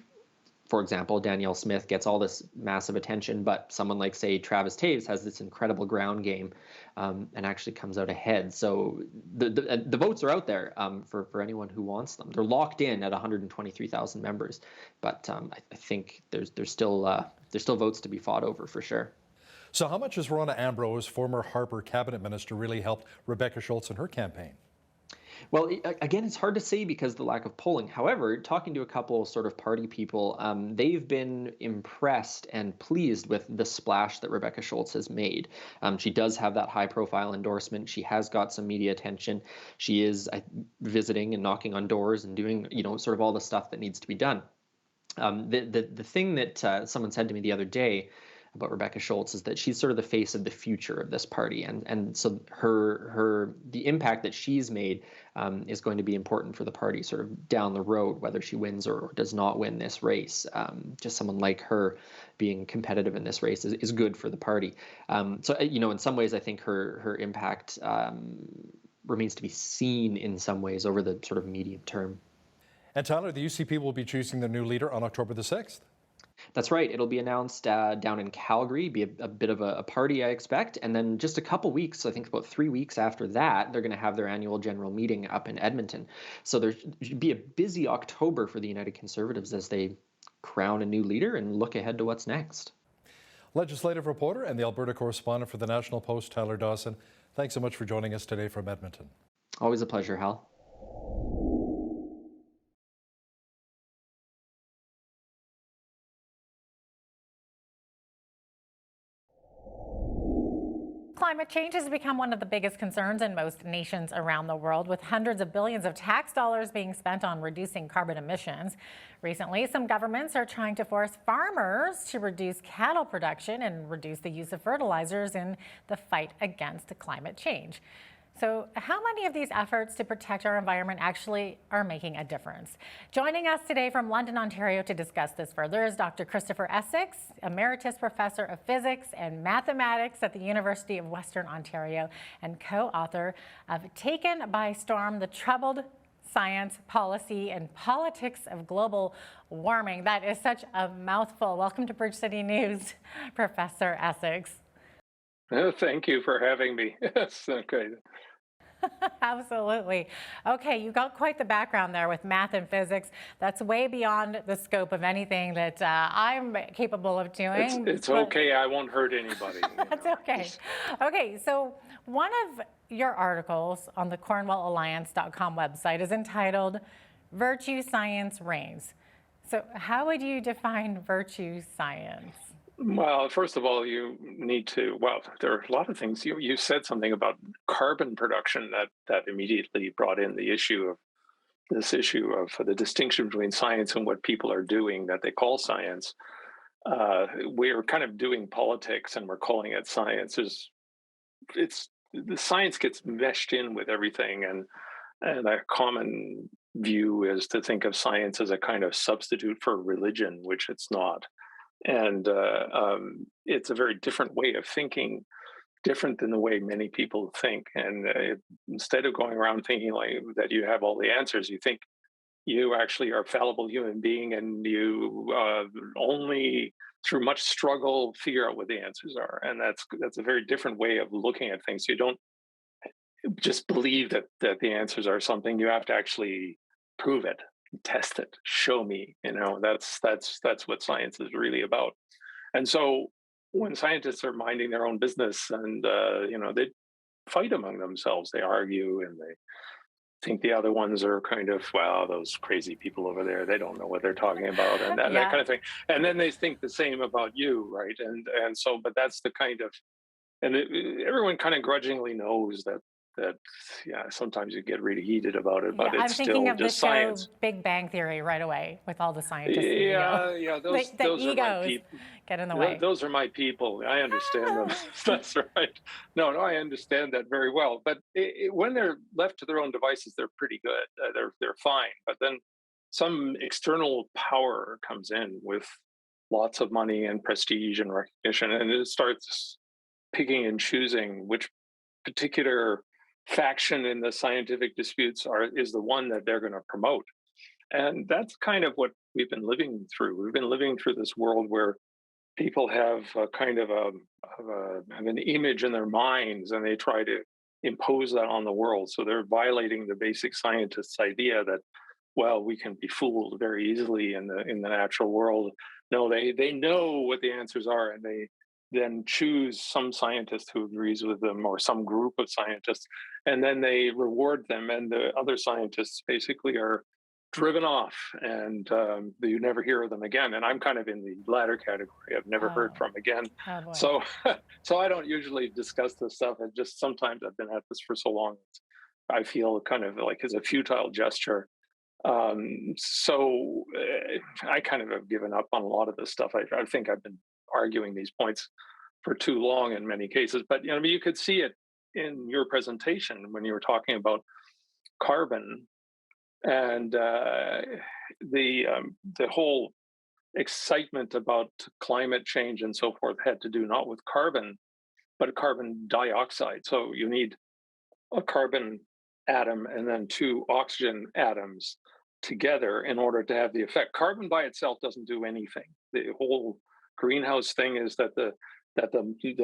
for example, Danielle Smith gets all this massive attention, but someone like, say, Travis Toews has this incredible ground game and actually comes out ahead. So the votes are out there for anyone who wants them. They're locked in at 123,000 members, but I think there's still votes to be fought over for sure. So how much has Rona Ambrose, former Harper cabinet minister, really helped Rebecca Schultz in her campaign? Well, again, it's hard to say because of the lack of polling. However, talking to a couple sort of party people, they've been impressed and pleased with the splash that Rebecca Schultz has made. She does have that high-profile endorsement. She has got some media attention. She is visiting and knocking on doors and doing, sort of all the stuff that needs to be done. The thing that someone said to me the other day about Rebecca Schultz is that she's sort of the face of the future of this party, and so the impact that she's made is going to be important for the party sort of down the road, whether she wins or does not win this race. Just someone like her being competitive in this race is good for the party. So in some ways, I think her impact remains to be seen in some ways over the sort of medium term. And Tyler, the UCP will be choosing their new leader on October the 6th. That's right. It'll be announced down in Calgary, be a bit of a party, I expect. And then just a couple weeks, I think about 3 weeks after that, they're going to have their annual general meeting up in Edmonton. So there should be a busy October for the United Conservatives as they crown a new leader and look ahead to what's next. Legislative reporter and the Alberta correspondent for the National Post, Tyler Dawson, thanks so much for joining us today from Edmonton. Always a pleasure, Hal. Climate change has become one of the biggest concerns in most nations around the world, with hundreds of billions of tax dollars being spent on reducing carbon emissions. Recently, some governments are trying to force farmers to reduce cattle production and reduce the use of fertilizers in the fight against climate change. So how many of these efforts to protect our environment actually are making a difference? Joining us today from London, Ontario to discuss this further is Dr. Christopher Essex, Emeritus Professor of Physics and Mathematics at the University of Western Ontario and co-author of Taken by Storm, The Troubled Science, Policy, and Politics of Global Warming. That is such a mouthful. Welcome to Bridge City News, Professor Essex. Thank you for having me. Yes, okay. Absolutely. Okay, you got quite the background there with math and physics. That's way beyond the scope of anything that I'm capable of doing. It's okay. I won't hurt anybody. That's okay. Okay, so one of your articles on the CornwallAlliance.com website is entitled Virtue Science Reigns. So how would you define virtue science? Well, first of all, you need to, well, there are a lot of things. You said something about carbon production that immediately brought in the issue of the distinction between science and what people are doing that they call science. We're kind of doing politics and we're calling it science. The science gets meshed in with everything, and a common view is to think of science as a kind of substitute for religion, which it's not. And it's a very different way of thinking, different than the way many people think. And instead of going around thinking like that you have all the answers, you think you actually are a fallible human being, and you only through much struggle figure out what the answers are. And that's a very different way of looking at things. You don't just believe that the answers are something. You have to actually prove it. Test it, show me. That's what science is really about. And so when scientists are minding their own business and they fight among themselves, they argue and they think the other ones are kind of, well, those crazy people over there, they don't know what they're talking about, and that kind of thing. And then they think the same about you, right? And so, but that's the kind of, and everyone kind of grudgingly knows that sometimes you get really heated about it, but it's still just science. Show Big Bang Theory right away with all the scientists. Those egos are my people. Get in the way. Those are my people. I understand them. That's right. No, I understand that very well. But when they're left to their own devices, they're pretty good. They're fine. But then some external power comes in with lots of money and prestige and recognition, and it starts picking and choosing which particular faction in the scientific disputes is the one that they're going to promote. And that's kind of what we've been living through. We've been living through this world where people have a kind of an image in their minds, and they try to impose that on the world. So they're violating the basic scientist's idea that, well, we can be fooled very easily in the natural world. No, they know what the answers are, and they then choose some scientist who agrees with them or some group of scientists, and then they reward them, and the other scientists basically are driven off, and you never hear of them again. And I'm kind of in the latter category. I've never heard from again. So I don't usually discuss this stuff. And just sometimes I've been at this for so long, I feel kind of like it's a futile gesture. So I kind of have given up on a lot of this stuff. I think I've been arguing these points for too long in many cases, but you could see it in your presentation when you were talking about carbon and the whole excitement about climate change and so forth had to do not with carbon, but carbon dioxide. So you need a carbon atom and then two oxygen atoms together in order to have the effect. Carbon by itself doesn't do anything. The whole greenhouse thing is that the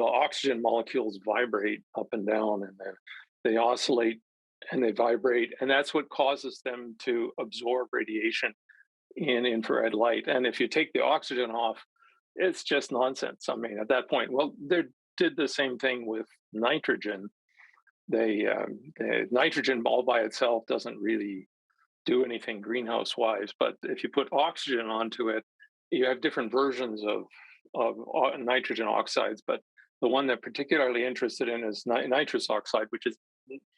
oxygen molecules vibrate up and down, and they oscillate and they vibrate, and that's what causes them to absorb radiation in infrared light. And if you take the oxygen off, it's just nonsense. I mean, at that point, well, they did the same thing with nitrogen. The nitrogen all by itself doesn't really do anything greenhouse wise, but if you put oxygen onto it, you have different versions of nitrogen oxides. But the one they're particularly interested in is nitrous oxide, which is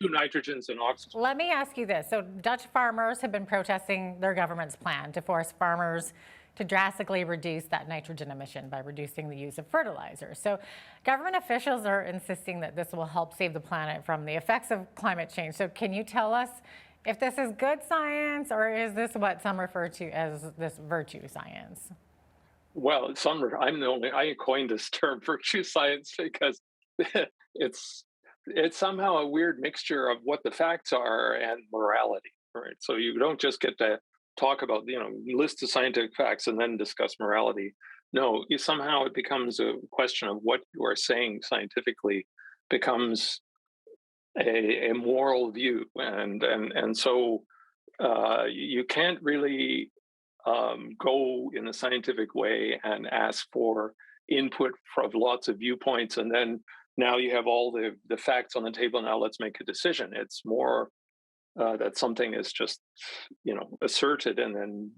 two nitrogens and oxygen. Let me ask you this. So Dutch farmers have been protesting their government's plan to force farmers to drastically reduce that nitrogen emission by reducing the use of fertilizers. So government officials are insisting that this will help save the planet from the effects of climate change. So can you tell us if this is good science, or is this what some refer to as this virtue science? Well, I coined this term virtue science because it's somehow a weird mixture of what the facts are and morality, right? So you don't just get to talk about, list of scientific facts and then discuss morality. No, somehow it becomes a question of what you are saying scientifically becomes a moral view, and so you can't really go in the scientific way and ask for input from lots of viewpoints, and then now you have all the facts on the table. Now let's make a decision. It's more that something is just asserted, and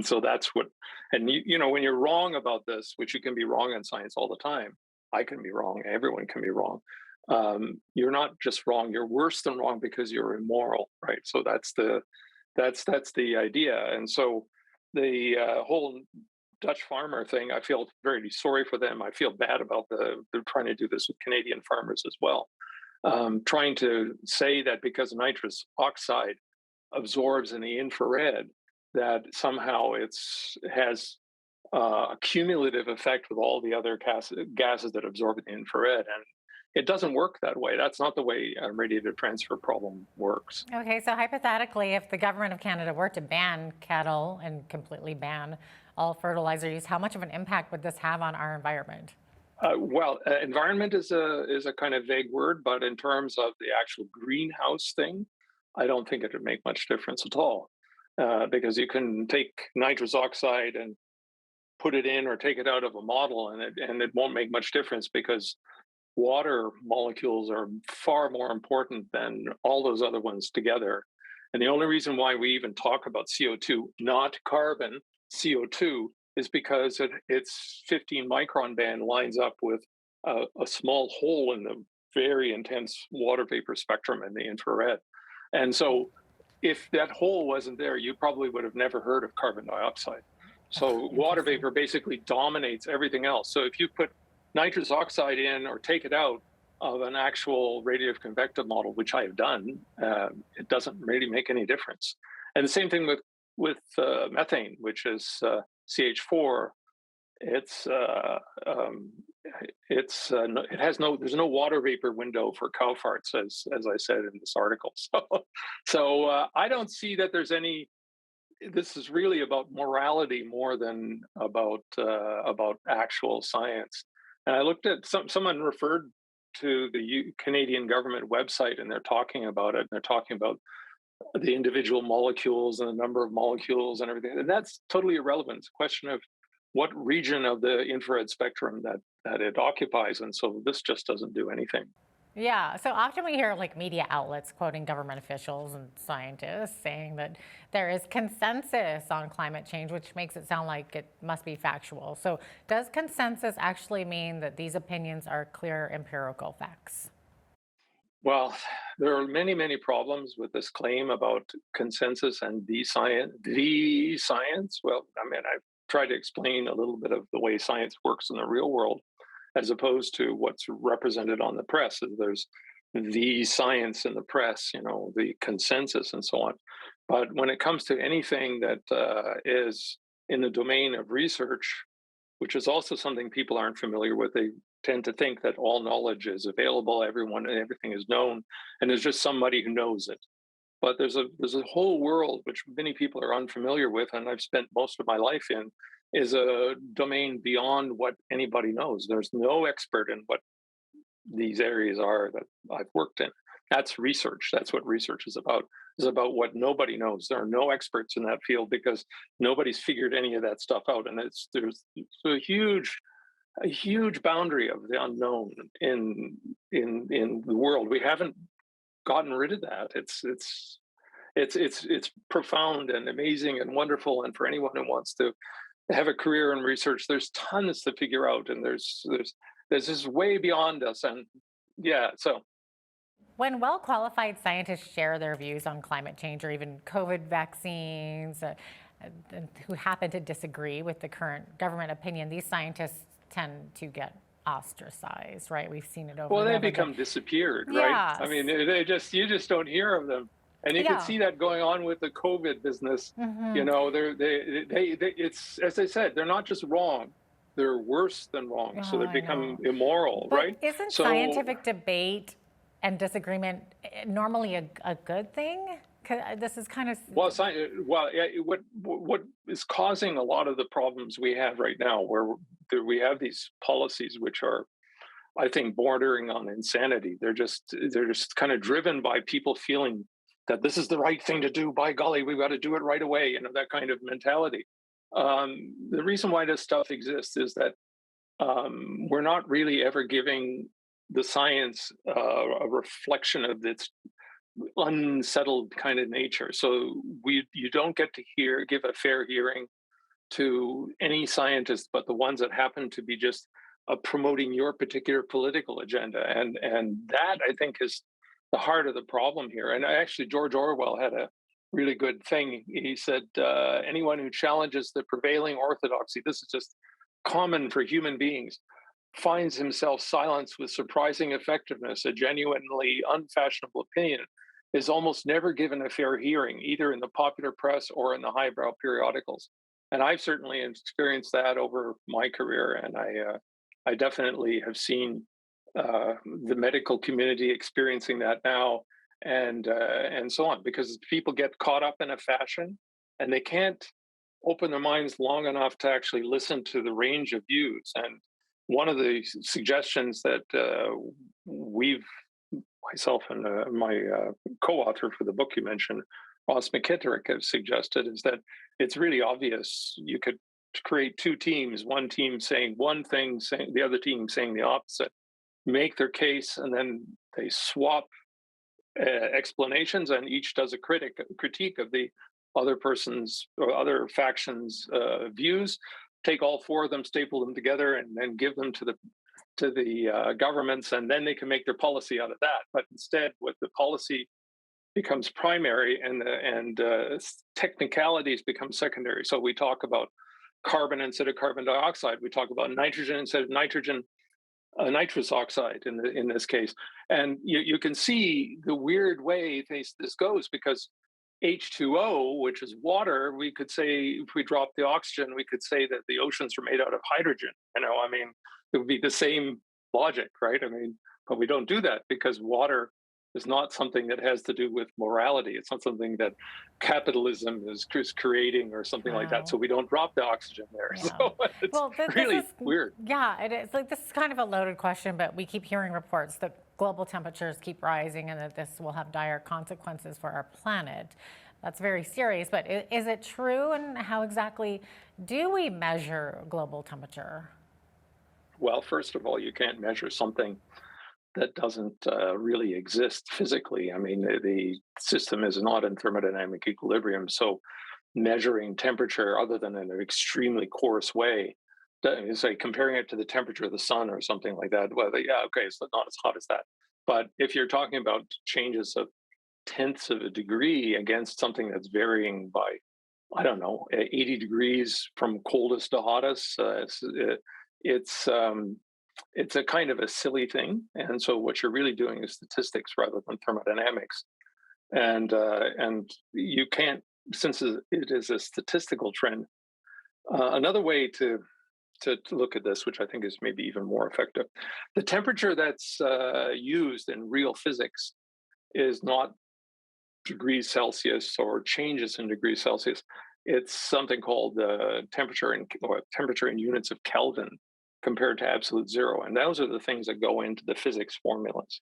so that's what. And when you're wrong about this, which you can be wrong in science all the time. I can be wrong. Everyone can be wrong. You're not just wrong, you're worse than wrong because you're immoral, right? So that's the idea. And so the whole Dutch farmer thing, I feel very sorry for them. I feel bad about they're trying to do this with Canadian farmers as well. Trying to say that because nitrous oxide absorbs in the infrared, that somehow has a cumulative effect with all the other gases that absorb in the infrared. And it doesn't work that way. That's not the way a radiative transfer problem works. Okay, so hypothetically, if the government of Canada were to ban cattle and completely ban all fertilizer use, how much of an impact would this have on our environment? Environment is a kind of vague word, but in terms of the actual greenhouse thing, I don't think it would make much difference at all, because you can take nitrous oxide and put it in or take it out of a model, and it won't make much difference because water molecules are far more important than all those other ones together. And the only reason why we even talk about CO2, not carbon, CO2, is because its 15 micron band lines up with a small hole in the very intense water vapor spectrum in the infrared. And so if that hole wasn't there, you probably would have never heard of carbon dioxide. So water vapor basically dominates everything else. So if you put nitrous oxide in or take it out of an actual radiative convective model, which I have done, it doesn't really make any difference. And the same thing with methane, which is CH4. There's no water vapor window for cow farts, as I said in this article. So I don't see that there's any. This is really about morality more than about actual science. And I looked at someone referred to the Canadian government website, and they're talking about it. And they're talking about the individual molecules and the number of molecules and everything. And that's totally irrelevant. It's a question of what region of the infrared spectrum that it occupies. And so this just doesn't do anything. Yeah, so often we hear media outlets quoting government officials and scientists saying that there is consensus on climate change, which makes it sound like it must be factual. So does consensus actually mean that these opinions are clear empirical facts? Well, there are many, many problems with this claim about consensus and the science. Well, I mean, I've tried to explain a little bit of the way science works in the real world, as opposed to what's represented on the press. There's the science in the press, the consensus and so on. But when it comes to anything that is in the domain of research, which is also something people aren't familiar with, they tend to think that all knowledge is available, everything is known, and there's just somebody who knows it. But there's a whole world which many people are unfamiliar with, and I've spent most of my life in, is a domain beyond what anybody knows. There's no expert in what these areas are that I've worked in. That's research. That's what research is about. Is about what nobody knows. There are no experts in that field because nobody's figured any of that stuff out, and there's a huge boundary of the unknown in the world. We haven't gotten rid of that. It's profound and amazing and wonderful. And for anyone who wants to have a career in research, there's tons to figure out, and there's this way beyond us. And yeah, so. When well-qualified scientists share their views on climate change or even COVID vaccines, who happen to disagree with the current government opinion, these scientists tend to get ostracized, right? We've seen it over. Well, they become disappeared, right? I mean, you just don't hear of them, and you can see that going on with the COVID business. You know, it's, as I said, they're not just wrong; they're worse than wrong. So they become immoral, but right? Isn't scientific debate and disagreement normally a good thing? This is kind of what is causing a lot of the problems we have right now, where we have these policies which are, I think, bordering on insanity. They're just kind of driven by people feeling that this is the right thing to do. By golly, we've got to do it right away. You know, that kind of mentality. The reason why this stuff exists is that we're not really ever giving the science a reflection of its unsettled kind of nature. So you don't get to give a fair hearing to any scientist but the ones that happen to be just promoting your particular political agenda. And that, I think, is the heart of the problem here. And actually, George Orwell had a really good thing. He said, anyone who challenges the prevailing orthodoxy, this is just common for human beings, finds himself silenced with surprising effectiveness. A genuinely unfashionable opinion is almost never given a fair hearing, either in the popular press or in the highbrow periodicals. And I've certainly experienced that over my career, and I definitely have seen the medical community experiencing that now, and so on, because people get caught up in a fashion, and they can't open their minds long enough to actually listen to the range of views. And one of the suggestions that myself and my co-author for the book you mentioned, Ross McKitterick, have suggested is that it's really obvious. You could create two teams, one team saying one thing, saying the other team saying the opposite, make their case, and then they swap explanations, and each does a critique of the other person's or other faction's views. Take all four of them, staple them together, and then give them to the governments, and then they can make their policy out of that. But instead, what the policy becomes primary, and technicalities become secondary. So we talk about carbon instead of carbon dioxide. We talk about nitrogen instead of nitrous oxide in this case. And you can see the weird way this goes, because H2O, which is water, we could say, if we drop the oxygen, we could say that the oceans are made out of hydrogen. You know, I mean, it would be the same logic, right? I mean, but we don't do that because water is not something that has to do with morality. It's not something that capitalism is creating or something like that. So we don't drop the oxygen there. Yeah. So it's really weird. Yeah, it is. Like, this is kind of a loaded question, but we keep hearing reports that global temperatures keep rising and that this will have dire consequences for our planet. That's very serious, but is it true, and how exactly do we measure global temperature? Well, first of all, you can't measure something that doesn't really exist physically. I mean, the system is not in thermodynamic equilibrium, so measuring temperature other than in an extremely coarse way, say comparing it to the temperature of the sun or something like that, well, yeah, okay, it's not as hot as that. But if you're talking about changes of tenths of a degree against something that's varying by, I don't know, 80 degrees from coldest to hottest, it's a kind of a silly thing. And so what you're really doing is statistics rather than thermodynamics. And you can't, since it is a statistical trend. Another way to look at this, which I think is maybe even more effective, the temperature that's used in real physics is not degrees Celsius or changes in degrees Celsius. It's something called temperature in units of Kelvin compared to absolute zero. And those are the things that go into the physics formulas.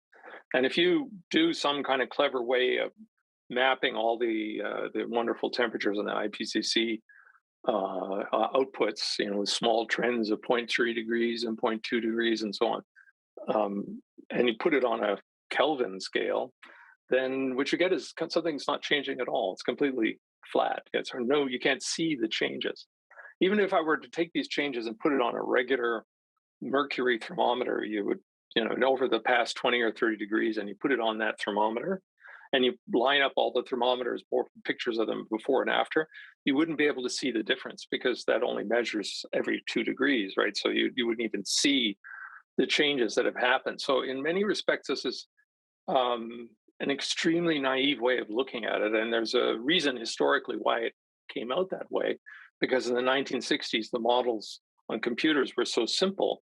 And if you do some kind of clever way of mapping all the wonderful temperatures in the IPCC outputs, with small trends of 0.3 degrees and 0.2 degrees and so on, and you put it on a Kelvin scale, then what you get is something's not changing at all. It's completely flat. You can't see the changes. Even if I were to take these changes and put it on a regular mercury thermometer, you would, over the past 20 or 30 degrees, and you put it on that thermometer, and you line up all the thermometers, more pictures of them before and after, you wouldn't be able to see the difference because that only measures every 2 degrees, right? So you wouldn't even see the changes that have happened. So in many respects, this is an extremely naive way of looking at it. And there's a reason historically why it came out that way, because in the 1960s, the models on computers were so simple,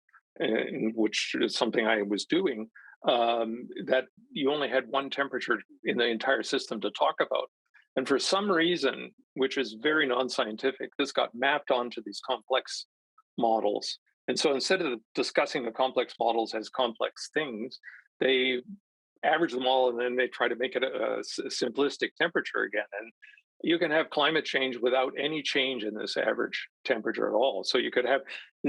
which is something I was doing, that you only had one temperature in the entire system to talk about. And for some reason, which is very non-scientific, this got mapped onto these complex models. And so instead of discussing the complex models as complex things, they average them all and then they try to make it a simplistic temperature again. And you can have climate change without any change in this average temperature at all. So you could have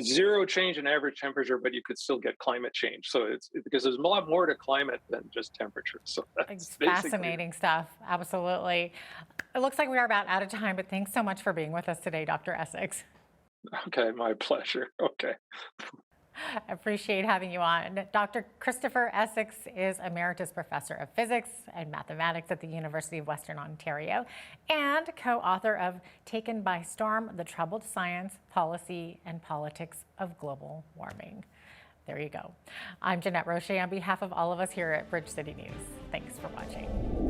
zero change in average temperature, but you could still get climate change. So it's because there's a lot more to climate than just temperature. So that's fascinating stuff. Absolutely. It looks like we are about out of time, but thanks so much for being with us today, Dr. Essex. Okay, my pleasure. Okay. I appreciate having you on. Dr. Christopher Essex is Emeritus Professor of Physics and Mathematics at the University of Western Ontario and co-author of Taken by Storm, The Troubled Science, Policy, and Politics of Global Warming. There you go. I'm Jeanette Roche on behalf of all of us here at Bridge City News. Thanks for watching.